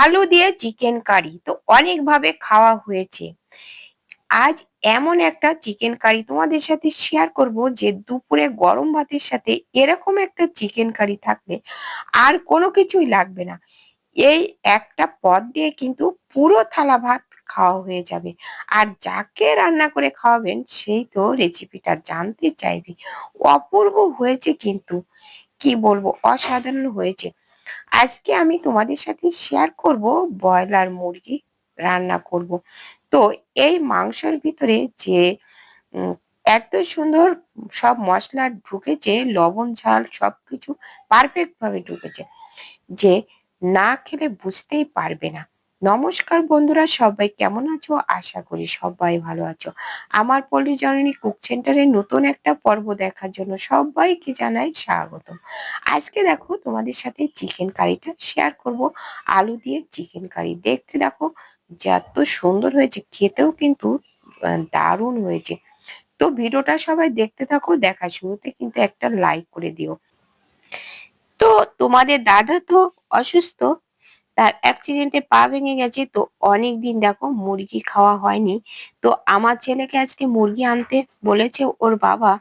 আলু দিয়ে chicken curry তো অনেকভাবে খাওয়া হয়েছে। আজ এমন একটা চিকেন কারি তোমাদের সাথে শেয়ার করব যে দুপুরে গরম ভাতের সাথে এরকম একটা চিকেন কারি থাকলে আর কোনো কিছুই লাগবে না। এই একটা পদ দিয়ে কিন্তু পুরো থালা ভাত খাওয়া হয়ে যাবে। আর যাকে রান্না করে খাওয়াবেন সেই তো রেসিপিটা জানতে চাইবে। অপূর্ব হয়েছে কিন্তু, কি বলবো, অসাধারণ হয়েছে। আজকে আমি তোমাদের সাথে শেয়ার করব ব্রয়লার মুরগি রান্না করব। তো এই মাংসের ভিতরে যে উম, এত সুন্দর সব মশলা ঢুকেছে, লবণ ঝাল সবকিছু পারফেক্ট ভাবে ঢুকেছে যে না খেলে বুঝতেই পারবে না। নমস্কার বন্ধুরা, সবাই কেমন আছো? আশা করি সবাই ভালো আছো। আমার পল্লী জননী কুক সেন্টারের নতুন একটা পর্ব দেখার জন্য সবাইকে জানাই স্বাগতম। আজকে দেখো তোমাদের সাথে চিকেন কারিটা শেয়ার করব। আলু দিয়ে চিকেন কারি দেখতে দেখো যত সুন্দর হয়েছে, খেতেও কিন্তু দারুণ হয়েছে। তো ভিডিওটা সবাই দেখতে থাকো, দেখা শুরুতে কিন্তু একটা লাইক করে দিও। তো তোমাদের দাদা তো অসুস্থ, তার অ্যাক্সিডেন্টে পা ভেঙে গেছে, তো অনেক দিন দেখো মুরগি খাওয়া হয়নি। তো আমার ছেলেকে আজকে মুরগি আনতে বলেছে ওর বাবা।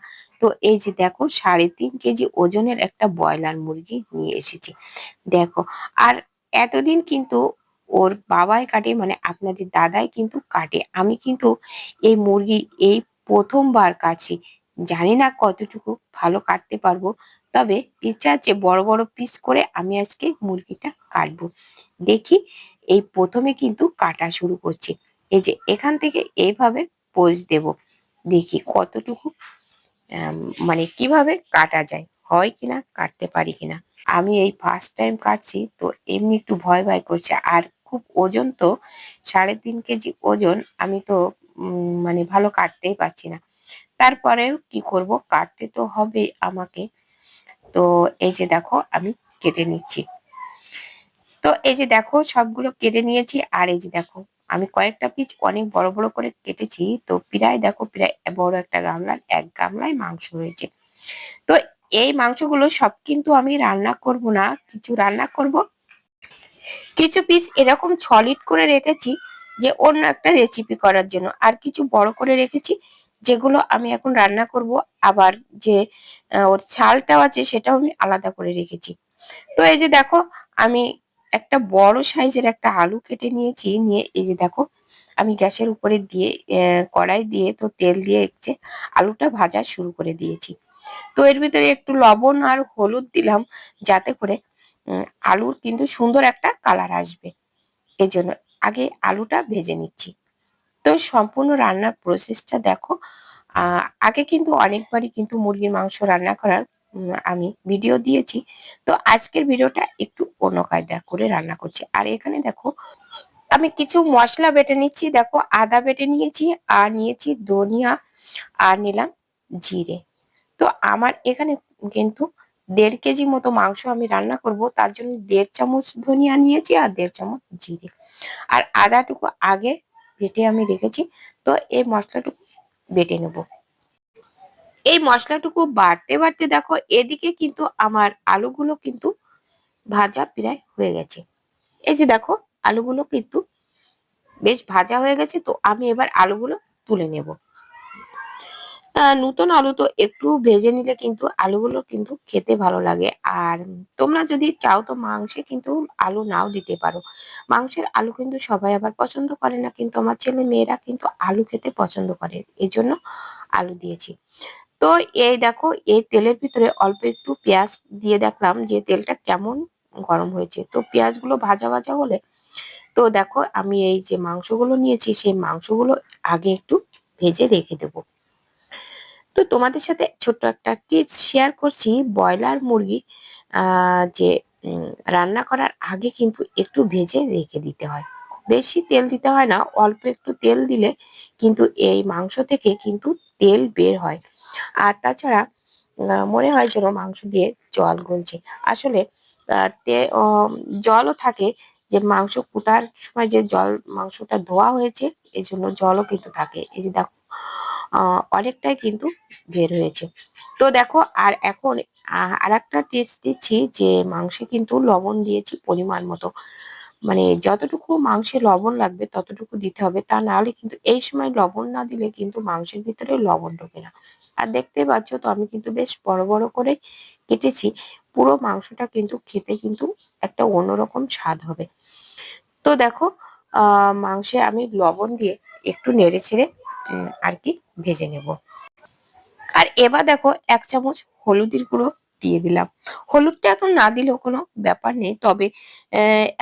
তো এই যে দেখো 3.5 কেজি ওজনের একটা ব্রয়লার মুরগি নিয়ে এসেছি দেখো। আর এতদিন কিন্তু ওর বাবাই কাটে, মানে আপনাদের দাদাই কিন্তু কাটে, আমি কিন্তু এই মুরগি এই প্রথমবার কাটছি। জানি না কতটুকু ভালো কাটতে পারবো, তবে ইচ্ছা আছে বড় বড় পিস করে আমি আজকে মুরগিটা কাটবো। দেখি, এই প্রথমে কিন্তু কাটা শুরু করছি। এই যে এখান থেকে এইভাবে পোজ দেব, দেখি কতটুকু আম, মানে কিভাবে কাটা যায়, হয় কিনা, কাটতে পারি কিনা। আমি এই ফার্স্ট টাইম কাটছি, তো এমনি একটু ভয় ভয় করছে। আর খুব ওজন তো, 3.5 কেজি ওজন, আমি তো মানে ভালো কাটতেই পারছি না। তারপরেও কি করব, কাটতে তো হবে আমাকে। তো এই যে দেখো আমি কেটে নিচ্ছি। তো এই যে দেখো সবগুলো কেটে নিয়েছি। আর এই যে দেখো আমি কয়েকটা পিস অনেক বড় বড় করে কেটেছি। তো প্রায় দেখো, প্রায় বড় একটা গামলার 1 গামলায় মাংস হয়েছে। তো এই মাংসগুলো সব কিন্তু আমি রান্না করব না, কিছু রান্না করব, কিছু পিস এরকম সলিড করে রেখেছি যে অন্য একটা রেসিপি করার জন্য, আর কিছু বড় করে রেখেছি যেগুলো আমি এখন রান্না করব। আবার যে ওর ছালটাও আছে সেটাও আমি আলাদা করে রেখেছি। তো এই যে দেখো আমি একটা বড় সাইজের একটা আলু কেটে নিয়েছি, নিয়ে এই যে দেখো আমি গ্যাসের উপরে দিয়ে কড়াই দিয়ে তো তেল দিয়ে যে আলুটা ভাজা শুরু করে দিয়েছি। তো এর ভিতরে একটু লবণ আর হলুদ দিলাম, যাতে করে আলুর কিন্তু সুন্দর একটা কালার আসবে। এই জন্য আগে আলুটা ভেজে নিচ্ছি। তো সম্পূর্ণ রান্নার প্রসেসটা দেখো। আগে কিন্তু অনেকবারই কিন্তু মুরগির মাংস রান্না করার আমি ভিডিও দিয়েছি। তো আজকের ভিডিওটা একটু অন্য কায়দা করে রান্না করছি। আর এখানে দেখো আমি কিছু মশলা বেটে নিচ্ছি। দেখো আদা বেটে নিয়েছি, আর নিয়েছি ধনিয়া, আর নিলাম জিরে। তো আমার এখানে কিন্তু 1.5 কেজি মতো মাংস আমি রান্না করব, তার জন্য 1.5 চামচ ধনিয়া নিয়েছি আর 1.5 চামচ জিরে। আর আদাটুকু আগে বেটে আমি রেখেছি। তো এই মশলাটুকু বেটে নেব। এই মশলাটুকু বাড়তে বাড়তে দেখো এদিকে কিন্তু আমার আলুগুলো কিন্তু ভাজা প্রায় হয়ে গেছে। এই যে দেখো আলুগুলো কিন্তু বেশ ভাজা হয়ে গেছে। তো আমি এবার আলুগুলো তুলে নেব। নতুন আলু তো একটু ভেজে নিলে কিন্তু আলুগুলো কিন্তু খেতে ভালো লাগে। আর তোমরা যদি চাও তো মাংসে কিন্তু আলু নাও দিতে পারো। মাংসের আলু কিন্তু সবাই আবার পছন্দ করে না, কিন্তু আমার ছেলে মেয়েরা কিন্তু আলু খেতে পছন্দ করে, এই জন্য আলু দিয়েছি। তো এই দেখো এই তেলের ভিতরে অল্প একটু পেঁয়াজ দিয়ে দেখলাম যে তেলটা কেমন গরম হয়েছে। তো পেঁয়াজগুলো ভাজা ভাজা হলে, তো দেখো আমি এই যে মাংসগুলো নিয়েছি সেই মাংসগুলো আগে একটু ভেজে রেখে দেবো। তো তোমাদের সাথে ছোট্ট একটা টিপস শেয়ার করছি। ব্রয়লার মুরগি যে রান্না করার আগে কিন্তু একটু ভেজে রেখে দিতে হয়। বেশি তেল দিতে হয় না, অল্প একটু তেল দিলে কিন্তু এই মাংস থেকে কিন্তু তেল বের হয়। আর তাছাড়া মনে হয় যেন মাংস দিয়ে জল গলছে। আসলে জলও থাকে, যে মাংস কুটার সময় যে জল মাংসটা ধোয়া হয়েছে এই জন্য জলও কিন্তু থাকে। এই যে দেখো অনেকটাই কিন্তু বের হয়েছে। তো দেখো আর এখন আর একটা টিপস দিচ্ছি যে মাংসে কিন্তু লবণ দিয়েছি পরিমাণ মতো। মানে যতটুকু মাংসে লবণ লাগবে ততটুকু দিতে হবে, তা না হলে কিন্তু এই সময় লবণ না দিলে কিন্তু মাংসের ভিতরে লবণ ঢোকে না। আর দেখতে পাচ্ছ তো আমি কিন্তু বেশ বড় বড় করে কেটেছি। পুরো মাংসটা কিন্তু খেতে কিন্তু একটা অন্যরকম স্বাদ হবে। তো দেখো মাংসে আমি লবণ দিয়ে একটু নেড়ে চেড়ে আর কি ভেজে নেব। আর এবার দেখো 1 চামচ হলুদের গুঁড়ো দিয়ে দিলাম। হলুদটা এখন না দিলেও কোনো ব্যাপার নেই, তবে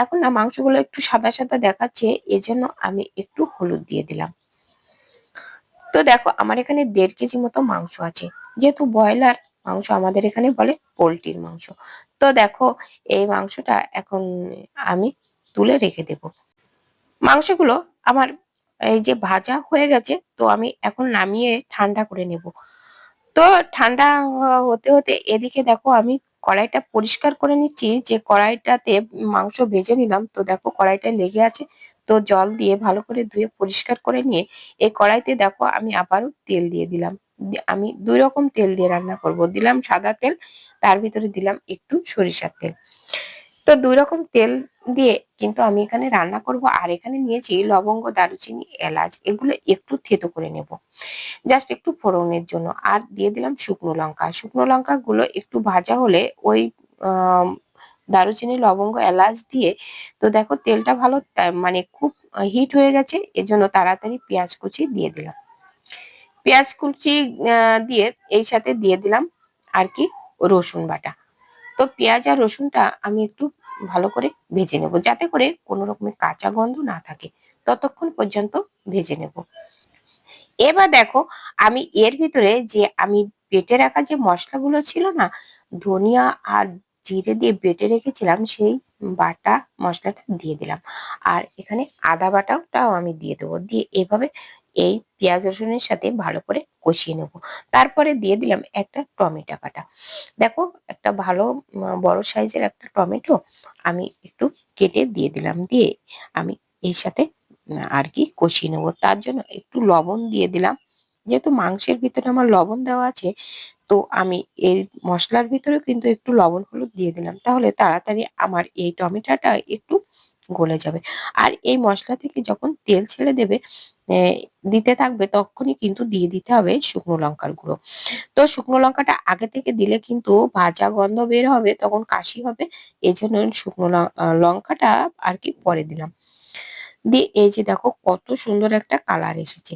এখন না মাংসগুলো একটু সাদা সাদা দেখাচ্ছে, এজন্য আমি একটু হলুদ দিয়ে দিলাম। তো দেখো আমার এখানে 1.5 কেজি মতো মাংস আছে। যেহেতু ব্রয়লার মাংস আমাদের এখানে বলে পোল্ট্রির মাংস। তো দেখো এই মাংসটা এখন আমি তুলে রেখে দেব। মাংসগুলো আমার এই যে ভাজা হয়ে গেছে, তো আমি এখন নামিয়ে ঠান্ডা করে নেব। তো ঠান্ডা হতে হতে এদিকে দেখো আমি কড়াইটা পরিষ্কার করে নিচ্ছি, যে কড়াইটাতে মাংস ভেজে নিলাম। তো দেখো কড়াইটা লেগে আছে, তো জল দিয়ে ভালো করে ধুয়ে পরিষ্কার করে নিয়ে এই কড়াইতে দেখো আমি আবারও তেল দিয়ে দিলাম। আমি 2 রকম তেল দিয়ে রান্না করব। দিলাম সাদা তেল, তার ভিতরে দিলাম একটু সরিষার তেল। তো 2 রকম তেল দিয়ে কিন্তু আমি এখানে রান্না করব। আর এখানে নিয়েছি লবঙ্গ, দারুচিনি, এলাচ, এগুলো একটু থেতো করে নেব জাস্ট একটু ফোড়নের জন্য। আর দিয়ে দিলাম শুকনো লঙ্কা। শুকনো লঙ্কা গুলো একটু ভাজা হলে ওই আম, দারুচিনি, লবঙ্গ, এলাচ দিয়ে, তো দেখো তেলটা ভালো মানে খুব হিট হয়ে গেছে, এজন্য তাড়াতাড়ি পেঁয়াজ কুচি দিয়ে দিলাম। পেঁয়াজ কুচি দিয়ে এই সাথে দিয়ে দিলাম আর কি রসুন বাটা। তো পেঁয়াজ আর রসুনটা আমি একটু ভালো করে ভেজে নেব, যাতে করে কোনো রকমের কাঁচা গন্ধ না থাকে, ততক্ষণ পর্যন্ত ভেজে নেব। এবার দেখো আমি এর ভিতরে যে আমি বেটে রাখা যে মশলাগুলো ছিল না, ধনিয়া আর জিরে দিয়ে বেটে রেখেছিলাম, সেই বাটা মশলাটা দিয়ে দিলাম। আর এখানে আদা বাটাটাও আমি দিয়ে দেবো। দিয়ে এভাবে এই পেঁয়াজ রসুনের সাথে ভালো করে কষিয়ে নেব। তারপরে দিয়ে দিলাম একটা টমেটো কাটা। দেখো একটা ভালো বড় সাইজের একটা টমেটো আমি একটু কেটে দিয়ে দিলাম। দিয়ে আমি এর সাথে আর কি কষিয়ে নেবো। তার জন্য একটু লবণ দিয়ে দিলাম। যেহেতু মাংসের ভিতরে আমার লবণ দেওয়া আছে, তো আমি এই মশলার ভিতরেও কিন্তু একটু লবণ হলুদ দিয়ে দিলাম, তাহলে তাড়াতাড়ি আমার এই টমেটোটা একটু গলে যাবে। আর এই মশলা থেকে যখন তেল ছেড়ে দেবে দিতে থাকবে, তখনই কিন্তু দিয়ে দিতে হবে শুকনো লঙ্কার গুঁড়ো। তো শুকনো লঙ্কাটা আগে থেকে দিলে কিন্তু ভাজা গন্ধ বের হবে, তখন কাশি হবে। এই জন্য শুকনো লঙ্কাটা আর কি পরে দিলাম। দিয়ে এই যে দেখো কত সুন্দর একটা কালার এসেছে।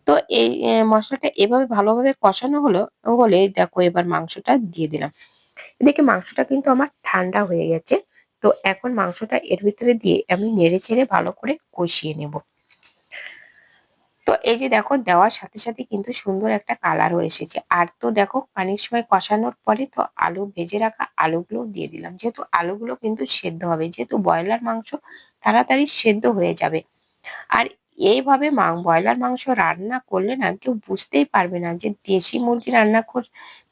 তো এই মশলাটা এভাবে ভালোভাবে কষানো হলে দেখো এবার মাংসটা দিয়ে দিলাম। এদিকে মাংসটা কিন্তু আমার ঠান্ডা হয়ে গেছে। তো এখন মাংসটা এর ভিতরে দিয়ে আমি নেড়ে চেড়ে ভালো করে কষিয়ে নেব। তো এই যে দেখো দেওয়ার সাথে সাথে কিন্তু সুন্দর একটা কালারও এসেছে। আর তো দেখো অনেক সময় কষানোর পরে তো আলু, ভেজে রাখা আলুগুলো দিয়ে দিলাম, যেহেতু আলুগুলো কিন্তু সেদ্ধ হবে, যেহেতু ব্রয়লার মাংস তাড়াতাড়ি সেদ্ধ হয়ে যাবে। আর এইভাবে ব্রয়লার মাংস রান্না করলে না কেউ বুঝতেই পারবে না যে দেশি মুরগি রান্না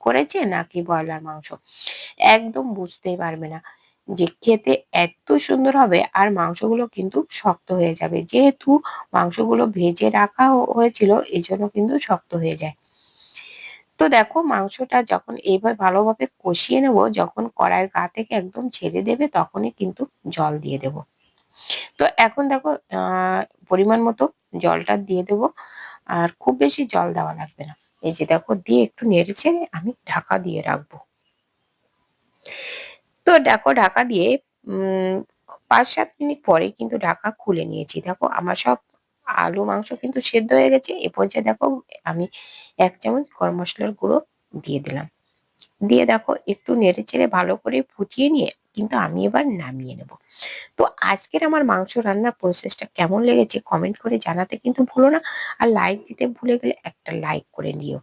করেছে নাকি ব্রয়লার মাংস। একদম বুঝতেই পারবে না, যে খেতে এত সুন্দর হবে। আর মাংসগুলো কিন্তু শক্ত হয়ে যাবে, যেহেতু মাংসগুলো ভেজে রাখা হয়েছিল, এই জন্য কিন্তু শক্ত হয়ে যায়। তো দেখো মাংসটা যখন এইভাবে ভালোভাবে কষিয়ে নেব, যখন কড়াইয়ের গা থেকে একদম ছেড়ে দেবে, তখনই কিন্তু জল দিয়ে দেব। তো এখন দেখো পরিমাণ মতো জলটা দিয়ে দেবো। আর খুব বেশি জল দেওয়া লাগবে না। এই যে দেখো দিয়ে একটু নেড়ে চেড়ে আমি ঢাকা দিয়ে রাখবো। তো দেখো ঢাকা দিয়ে 5-7 মিনিট পরে কিন্তু ঢাকা খুলে নিয়েছি। দেখো আমার সব আলু মাংস কিন্তু সেদ্ধ হয়ে গেছে। এ পর্যায়ে দেখো আমি 1 চামচ গরম মশলার গুঁড়ো দিয়ে দিলাম। দিয়ে দেখো একটু নেড়ে চেড়ে ভালো করে ফুটিয়ে নিয়ে কিন্তু আমি এবার নামিয়ে নেব। তো আজকের আমার মাংস রান্নার প্রসেসটা কেমন লেগেছে কমেন্ট করে জানাতে কিন্তু ভুলো না। আর লাইক দিতে ভুলে গেলে একটা লাইক করে নিও।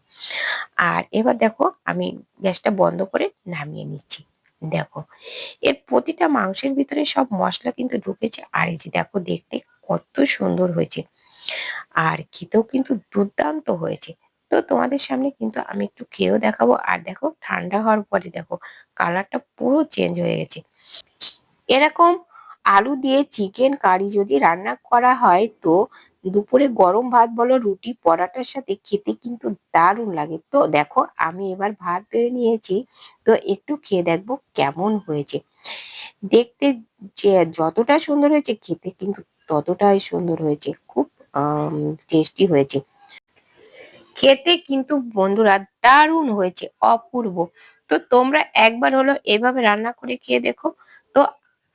আর এবার দেখো আমি গ্যাসটা বন্ধ করে নামিয়ে নিচ্ছি। দেখো এর প্রতিটা মাংসের ভিতরে সব মশলা কিন্তু ঢুকেছে। আর এই যে দেখো দেখতে কত সুন্দর হয়েছে, আর খেতেও কিন্তু দুর্দান্ত হয়েছে। তো তোমাদের সামনে কিন্তু আমি একটু খেয়েও দেখাবো। আর দেখো ঠান্ডা হওয়ার পরে দেখো কালারটা পুরো চেঞ্জ হয়ে গেছে। এরকম আলু দিয়ে চিকেন কারি যদি রান্না করা হয় তো দুপুরে গরম ভাত বলো রুটি পরাটার সাথে খেতে কিন্তু দারুণ লাগে। তো দেখো আমি এবার ভাত বেড়ে নিয়েছি, তো একটু খেয়ে দেখবো কেমন হয়েছে। দেখতে যে যতটা সুন্দর হয়েছে খেতে কিন্তু ততটাই সুন্দর হয়েছে, খুব টেস্টি হয়েছে। খেতে কিন্তু বন্ধুরা দারুণ হয়েছে, অপূর্ব। তো তোমরা একবার হলো এভাবে রান্না করে খেয়ে দেখো। তো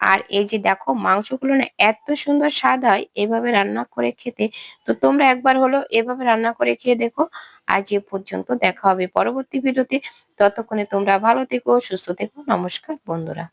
আর এই যে দেখো মাংসগুলো না এত সুন্দর স্বাদ হয় এভাবে রান্না করে খেতে। তো তোমরা একবার হলো এভাবে রান্না করে খেয়ে দেখো। আজ এ পর্যন্ত, দেখা হবে পরবর্তী ভিডিওতে। ততক্ষণে তোমরা ভালো থেকো, সুস্থ থেকো। নমস্কার বন্ধুরা।